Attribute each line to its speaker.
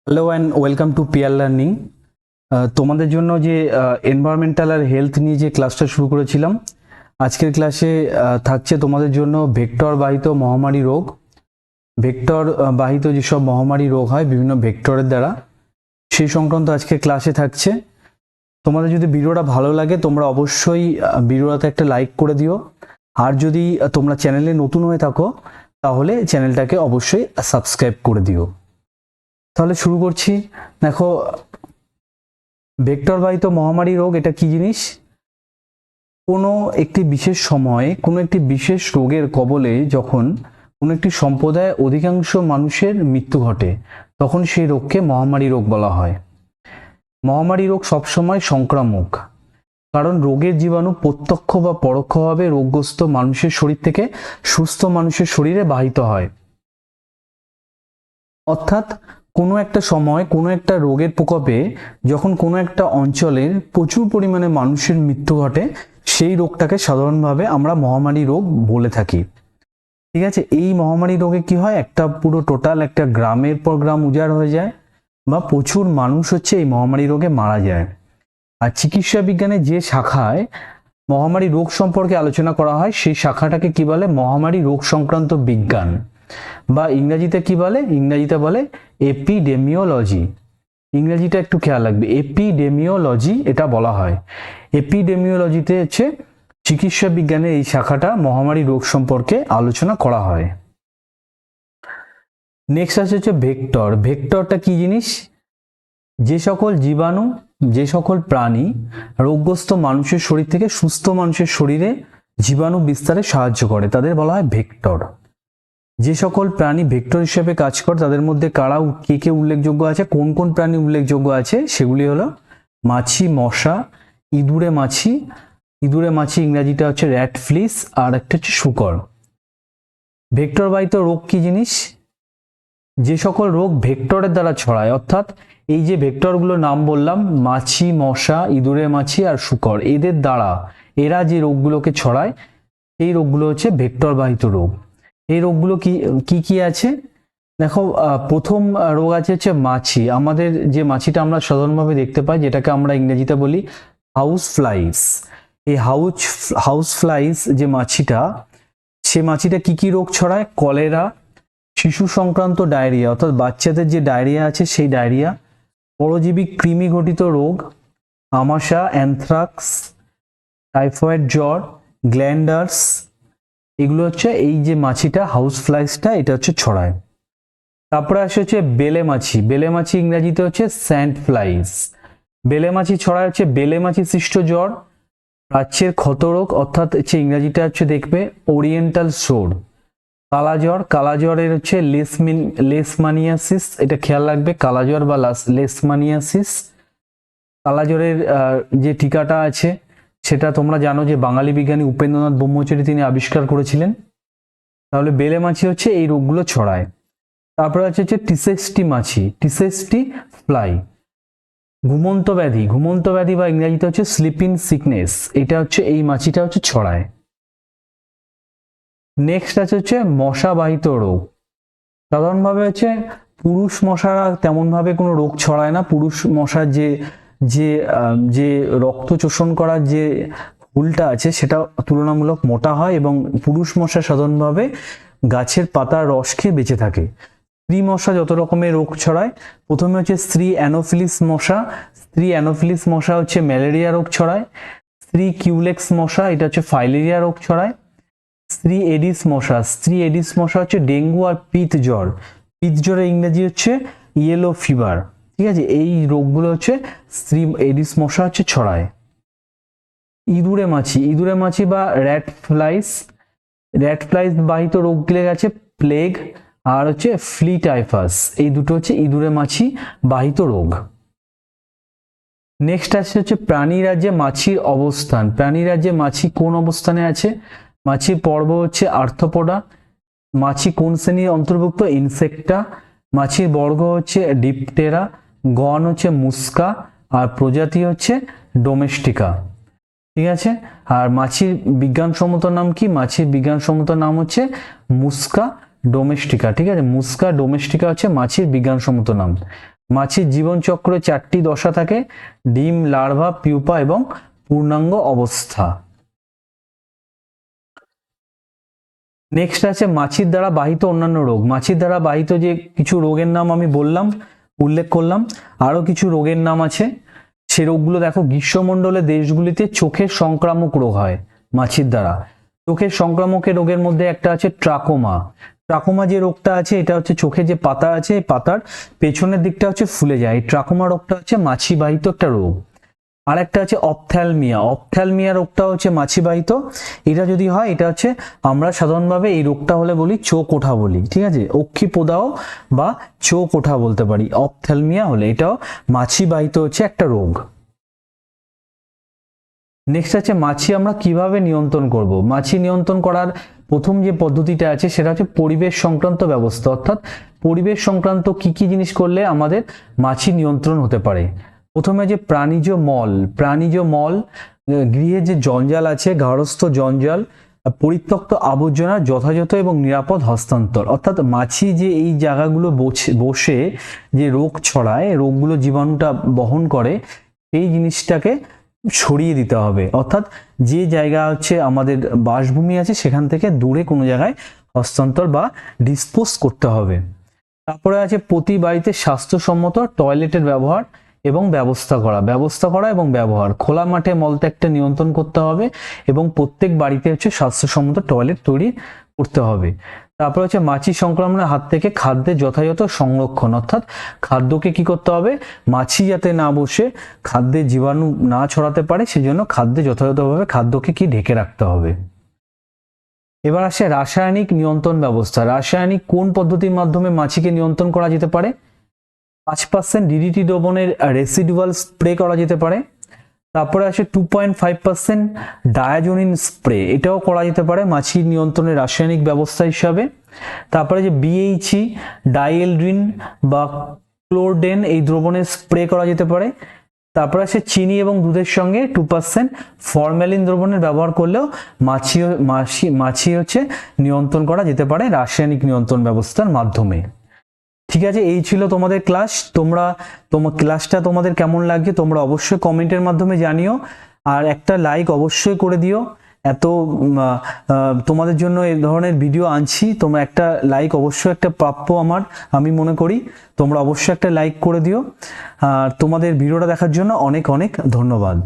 Speaker 1: Hello and welcome to peer learning. তোমাদের জন্য যে এনভায়রনমেন্টাল আর হেলথ নিয়ে যে ক্লাসটা শুরু করেছিলাম, আজকের ক্লাসে থাকছে তোমাদের জন্য ভেক্টর বাহিত মহামারী রোগ। ভেক্টর বাহিত যেসব মহামারী রোগ হয় বিভিন্ন ভেক্টরের দ্বারা, সেই সংক্রান্ত আজকের ক্লাসে থাকছে। তোমাদের যদি ভিডিওটা ভালো লাগে তোমরা অবশ্যই ভিডিওটাতে একটা লাইক করে দিও, আর যদি তোমরা চ্যানেলে নতুন হয়ে থাকো তাহলে চ্যানেলটাকে অবশ্যই সাবস্ক্রাইব করে দিও। তাহলে শুরু করছি। দেখো, ভেক্টর বাহিত মহামারী রোগ এটা কি জিনিস? কোনো একটি বিশেষ সময়ে কোনো একটি বিশেষ রোগের কবলে যখন কোনো একটি সম্প্রদায়ে অধিকাংশ মানুষের মৃত্যু ঘটে, তখন সেই রোগকে মহামারী রোগ বলা হয়। মহামারী রোগ সবসময় সংক্রামক, কারণ রোগের জীবাণু প্রত্যক্ষ বা পরোক্ষভাবে রোগগ্রস্ত মানুষের শরীর থেকে সুস্থ মানুষের শরীরে বাহিত হয়। অর্থাৎ কোনো একটা সময় কোনো একটা রোগের প্রকোপে যখন কোনো একটা অঞ্চলের প্রচুর পরিমাণে মানুষের মৃত্যু ঘটে, সেই রোগটাকে সাধারণভাবে আমরা মহামারী রোগ বলে থাকি। ঠিক আছে, এই মহামারী রোগে কি হয়, একটা পুরো টোটাল একটা গ্রামের পর গ্রাম উজাড় হয়ে যায়, বা প্রচুর মানুষ এই মহামারী রোগে মারা যায়। আর চিকিৎসা বিজ্ঞানের যে শাখায় মহামারী রোগ সম্পর্কে আলোচনা করা হয়, সেই শাখাটাকে কি বলে? মহামারী রোগ সংক্রান্ত বিজ্ঞান, বা ইংরেজিতে কি বলে? ইংরেজিতে বলে এপিডেমিওলজি। ইংরেজিটা একটু খেয়াল রাখবে, এপিডেমিওলজি এটা বলা হয়। এপিডেমিওলজিতে চিকিৎসা বিজ্ঞানের এই শাখাটা মহামারী রোগ সম্পর্কে আলোচনা করা হয়। নেক্সট হচ্ছে ভেক্টর। ভেক্টরটা কি জিনিস? যে সকল জীবাণু, যে সকল প্রাণী রোগগ্রস্ত মানুষের শরীর থেকে সুস্থ মানুষের শরীরে জীবাণু বিস্তারে সাহায্য করে, তাদের বলা হয় ভেক্টর। যে সকল প্রাণী ভেক্টর হিসেবে কাজ করে তাদের মধ্যে কারা কে কে উল্লেখযোগ্য আছে, কোন কোন প্রাণী উল্লেখযোগ্য আছে, সেগুলি হলো মাছি, মশা, ইঁদুরে মাছি। ইঁদুরে মাছি ইংরেজিটা হচ্ছে র্যাট ফ্লিস, আর একটা হচ্ছে শূকর। ভেক্টর বাহিত রোগ কি জিনিস? যে সকল রোগ ভেক্টরের দ্বারা ছড়ায়, অর্থাৎ এই যে ভেক্টরগুলোর নাম বললাম, মাছি, মশা, ইঁদুরে মাছি আর শূকর, এদের দ্বারা এরা যে রোগগুলোকে ছড়ায়, এই রোগগুলো হচ্ছে ভেক্টর বাহিত রোগ। এই রোগগুলো কি কি আছে? দেখো, প্রথম রোগ হচ্ছে মাছি। আমাদের যে মাছিটা আমরা সাধারণভাবে দেখতে পাই, যেটাকে আমরা ইংরেজিতে বলি হাউস ফ্লাইস। এই হাউস ফ্লাইস যে মাছিটা, সে মাছিটা কি রোগ ছড়ায়? কলেরা, শিশু সংক্রান্ত ডায়রিয়া, অর্থাৎ বাচ্চাদের যে ডায়রিয়া আছে সেই ডায়রিয়া, পরজীবী কৃমি ঘটিত রোগ, আমাশা, অ্যানথ্রাক্স, টাইফয়েড জ্বর, গ্ল্যান্ডার্স, এগুলো হচ্ছে এই যে মাছিটা হাউস ফ্লাইসটা এটা ছড়ায়। তারপরে হচ্ছে বেলে মাছি। বেলে মাছি ইংরেজিতে হচ্ছে স্যান্ড ফ্লাইস। বেলে মাছি ছড়ায় বেলে মাছি সৃষ্ট জ্বর, প্রাচ্যের ক্ষতরোগ, অর্থাৎ ইংরেজিটা দেখবে ওরিয়েন্টাল সোর। কালাজ্বর, কালাজ্বরের লেশমানিয়াসিস, এটা খেয়াল রাখবে, কালাজ্বর বা লেশমানিয়াসিস। কালাজ্বরের যে টিকাটা আছে সেটা তোমরা জানো যে বাঙালি বিজ্ঞানী উপেন্দ্রনাথ ব্রহ্মচারী তিনি আবিষ্কার করেছিলেন। তাহলে বেলে মাছি এই রোগগুলো ছড়ায়। তারপরে হচ্ছে টিসেস্টি মাছি, টিসেস্টি ফ্লাই। ঘুমন্ত ব্যাধি, ঘুমন্ত ব্যাধি বা ইংরেজিতে হচ্ছে স্লিপিং সিকনেস, এটা এই মাছিটা ছড়ায়। নেক্সট হচ্ছে মশা বাহিত রোগ। সাধারণভাবে পুরুষ মশারা তেমন ভাবে কোনো রোগ ছড়ায় না। পুরুষ মশার যে যে যে রক্ত শোষণ করার যে হুলটা আছে সেটা তুলনামূলক মোটা হয়, এবং পুরুষ মশা সাধারণভাবে গাছের পাতার রস খেয়ে বেঁচে থাকে। স্ত্রী মশা যত রকমের রোগ ছড়ায়। প্রথমে স্ত্রী অ্যানোফিলিস মশা। স্ত্রী অ্যানোফিলিস মশা ম্যালেরিয়া রোগ ছড়ায়। স্ত্রী কিউলেক্স মশা, এটা ফাইলেরিয়া রোগ ছড়ায়। স্ত্রী এডিস মশা, স্ত্রী এডিস মশা ডেঙ্গু আর পিত জ্বর। পিত জ্বরের ইংরেজি ইয়েলো ফিভার। ঠিক আছে, এই রোগগুলো স্ত্রী এডিস মশা ছড়ায়। ইঁদুরে মাছি, ইঁদুরে মাছি বা র্যাট ফ্লাইস। র্যাট ফ্লাইস বাহিত রোগগুলো প্লেগ আর ফ্লি টাইফাস, এই দুটো ইঁদুরে মাছি বাহিত রোগ। নেক্সট আছে প্রাণী রাজ্যে মাছির অবস্থান। প্রাণী রাজ্যে মাছি কোন অবস্থানে আছে? মাছির পর্ব আর্থ্রোপোডা। মাছি কোন শ্রেণীর অন্তর্ভুক্ত? ইনসেক্টা। মাছির বর্গ ডিপটেরা। গণ মুস্কা, আর প্রজাতি ডোমেস্টিকা। ঠিক আছে, আর মাছির বিজ্ঞানসম্মত নাম কি? মাছির বিজ্ঞানসম্মত নাম মুস্কা ডোমেস্টিকা। ঠিক আছে, মুস্কা ডোমেস্টিকা মাছির বিজ্ঞানসম্মত নাম। মাছির জীবনচক্রে 4টি দশা থাকে: ডিম, লার্ভা, পিউপা এবং পূর্ণাঙ্গ অবস্থা। নেক্সট আছে মাছির দ্বারা বাহিত অন্যান্য রোগ। মাছির দ্বারা বাহিত যে কিছু রোগের নাম আমি বললাম, উল্লেখ করলাম, আরো কিছু রোগের নাম আছে। সে রোগগুলো দেখো, গ্রীষ্মমণ্ডলের দেশগুলিতে চোখের সংক্রামক রোগ হয় মাছির দ্বারা। চোখের সংক্রামকের রোগের মধ্যে একটা আছে ট্রাকোমা। ট্রাকোমা যে রোগটা আছে, এটা হচ্ছে চোখে যে পাতা আছে, পাতার পেছনের দিকটা হচ্ছে ফুলে যায়। ট্রাকোমা রোগটা হচ্ছে মাছি বাহিত একটা রোগ। আর একটা আছে অপথ্যালমিয়া। অপথ্যালমিয়া রোগটা হচ্ছে মাছি বাহিত। এটা যদি হয়, এটা হচ্ছে আমরা সাধারণভাবে এই রোগটা হলে বলি চোখ ওঠা বলি, ঠিক আছে, অক্ষি প্রদাহ বা চোখ ওঠা বলতে পারি। অপথ্যালমিয়া হলে এটাও মাছি বাহিত হচ্ছে একটা রোগ। নেক্সট আছে মাছি আমরা কিভাবে নিয়ন্ত্রণ করব। মাছি নিয়ন্ত্রণ করার প্রথম যে পদ্ধতিটা আছে সেটা হচ্ছে পরিবেশ সংক্রান্ত ব্যবস্থা, অর্থাৎ পরিবেশ সংক্রান্ত কি কি জিনিস করলে আমাদের মাছি নিয়ন্ত্রণ হতে পারে। প্রথমে যে প্রাণীজ মল, গৃহে যে জঞ্জাল আছে, গার্হস্থ্য জঞ্জাল, পরিত্যক্ত আবর্জনা যথাযথ এবং নিরাপদ হস্তান্তর। অর্থাৎ মাছি যে এই জায়গাগুলো বসে যে রোগ ছড়ায়, রোগগুলো জীবাণুটা বহন করে, এই জিনিসটাকে সরিয়ে দিতে হবে। অর্থাৎ যে জায়গা হচ্ছে আমাদের বাসভূমি আছে সেখান থেকে দূরে কোনো জায়গায় হস্তান্তর বা ডিসপোজ করতে হবে। তারপরে আছে প্রতি বাড়িতে স্বাস্থ্যসম্মত টয়লেটের ব্যবহার এবং ব্যবস্থা করা এবং ব্যবহার। খোলা মাঠে মলত্যাগটা নিয়ন্ত্রণ করতে হবে এবং প্রত্যেক বাড়িতে হচ্ছে স্বাস্থ্যসম্মত টয়লেট তৈরি করতে হবে। তারপর হচ্ছে মাছি সংক্রমণের হাত থেকে খাদ্যের যথাযথ সংরক্ষণ, অর্থাৎ খাদ্যকে কি করতে হবে, মাছি যাতে না বসে খাদ্যে জীবাণু না ছড়াতে পারে সেজন্য খাদ্যে যথাযথভাবে খাদ্যকে কি ঢেকে রাখতে হবে। এবার আসে রাসায়নিক নিয়ন্ত্রণ ব্যবস্থা। রাসায়নিক কোন পদ্ধতির মাধ্যমে মাছিকে নিয়ন্ত্রণ করা যেতে পারে? 5% ডিডিটি দ্রবণের রেসিডুয়াল স্প্রে করা যেতে পারে। তারপরে আসে 2.5% ডায়াজোনিন স্প্রে, এটাও করা যেতে পারে মাছি নিয়ন্ত্রণের রাসায়নিক ব্যবস্থা হিসাবে। তারপরে যে বিএইচই, ডাইএলড্রিন বা ক্লোরডেন, এই দ্রবণের স্প্রে করা যেতে পারে। তারপরে আসে চিনি এবং দুধের সঙ্গে 2% ফরম্যালিন দ্রবণের ব্যবহার করলেও মাছি হচ্ছে নিয়ন্ত্রণ করা যেতে পারে রাসায়নিক নিয়ন্ত্রণ ব্যবস্থার মাধ্যমে। ঠিক আছে, এই ছিল তোমাদের ক্লাস। তোমার ক্লাসটা তোমাদের কেমন লাগছে তোমরা অবশ্যই কমেন্টের মাধ্যমে জানিও, আর একটা লাইক অবশ্যই করে দিও। এত তোমাদের জন্য এই ধরনের ভিডিও আনছি, তোমরা একটা লাইক অবশ্যই একটা প্রাপ্য আমি মনে করি। তোমরা অবশ্যই একটা লাইক করে দিও। আর তোমাদের ভিডিওটা দেখার জন্য অনেক অনেক ধন্যবাদ।